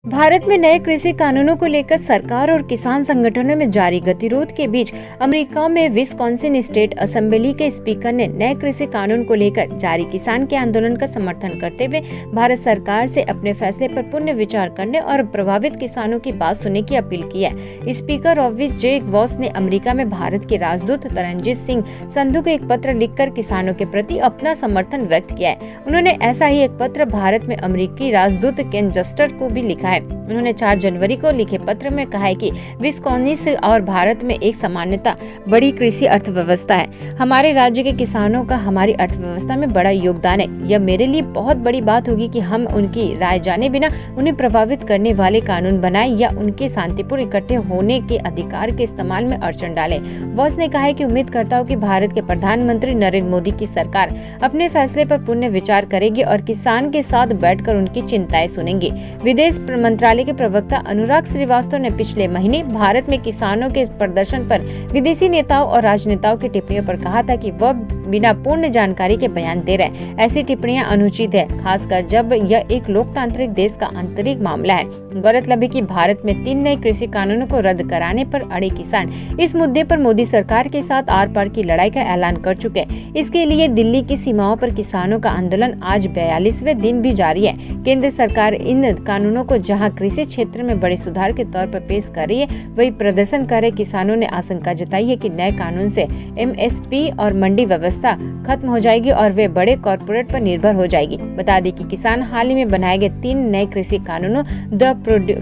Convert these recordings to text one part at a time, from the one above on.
भारत में नए कृषि कानूनों को लेकर सरकार और किसान संगठनों में जारी गतिरोध के बीच अमेरिका में विस्कॉन्सिन स्टेट असेंबली के स्पीकर ने नए कृषि कानून को लेकर जारी किसान के आंदोलन का समर्थन करते हुए भारत सरकार से अपने फैसले पर पुनः विचार करने और प्रभावित किसानों की बात सुनने की अपील की है। स्पीकर ऑविस जे वॉस ने अमेरिका में भारत के राजदूत तरनजीत सिंह संधू को एक पत्र लिखकर किसानों के प्रति अपना समर्थन व्यक्त किया है। उन्होंने ऐसा ही एक पत्र भारत में अमेरिकी राजदूत केन जस्टर को भी लिखा है। उन्होंने 4 जनवरी को लिखे पत्र में कहा है कि विस्कॉन्सिन और भारत में एक सामान्यता बड़ी कृषि अर्थव्यवस्था है। हमारे राज्य के किसानों का हमारी अर्थव्यवस्था में बड़ा योगदान है। यह मेरे लिए बहुत बड़ी बात होगी कि हम उनकी राय जाने बिना उन्हें प्रभावित करने वाले कानून बनाए या उनके शांतिपूर्ण इकट्ठे होने के अधिकार के इस्तेमाल में अड़चन डालें। वॉस ने कहा है कि उम्मीद करता हूँ कि भारत के प्रधानमंत्री नरेंद्र मोदी की सरकार अपने फैसले पर पुनः विचार करेगी और किसान के साथ बैठकर उनकी चिंताएं सुनेंगी। विदेश मंत्रालय के प्रवक्ता अनुराग श्रीवास्तव ने पिछले महीने भारत में किसानों के प्रदर्शन पर विदेशी नेताओं और राजनेताओं की टिप्पणियों पर कहा था कि वह बिना पूर्ण जानकारी के बयान दे रहे हैं। ऐसी टिप्पणियां अनुचित है, खासकर जब यह एक लोकतांत्रिक देश का आंतरिक मामला है। गौरतलब है कि भारत में 3 नए कृषि कानूनों को रद्द कराने पर अड़े किसान इस मुद्दे पर मोदी सरकार के साथ आर पार की लड़ाई का ऐलान कर चुके हैं। इसके लिए दिल्ली की सीमाओं पर किसानों का आंदोलन आज 42वें दिन भी जारी है। केंद्र सरकार इन कानूनों को जहां कृषि क्षेत्र में बड़े सुधार के तौर पर पेश कर रही है, वही प्रदर्शन कर रहे किसानों ने आशंका जताई है कि नए कानून से एमएसपी और मंडी व्यवस्था खत्म हो जाएगी और वे बड़े कॉर्पोरेट पर निर्भर हो जाएगी। बता दें कि किसान हाल ही में बनाए गए 3 नए कृषि कानूनों the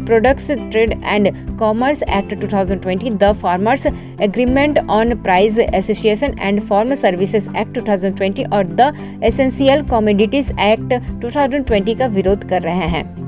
products trade and commerce act 2020, the farmers agreement on price association and farm services act 2020 और द एसेंशियल कमोडिटीज एक्ट 2020 का विरोध कर रहे हैं।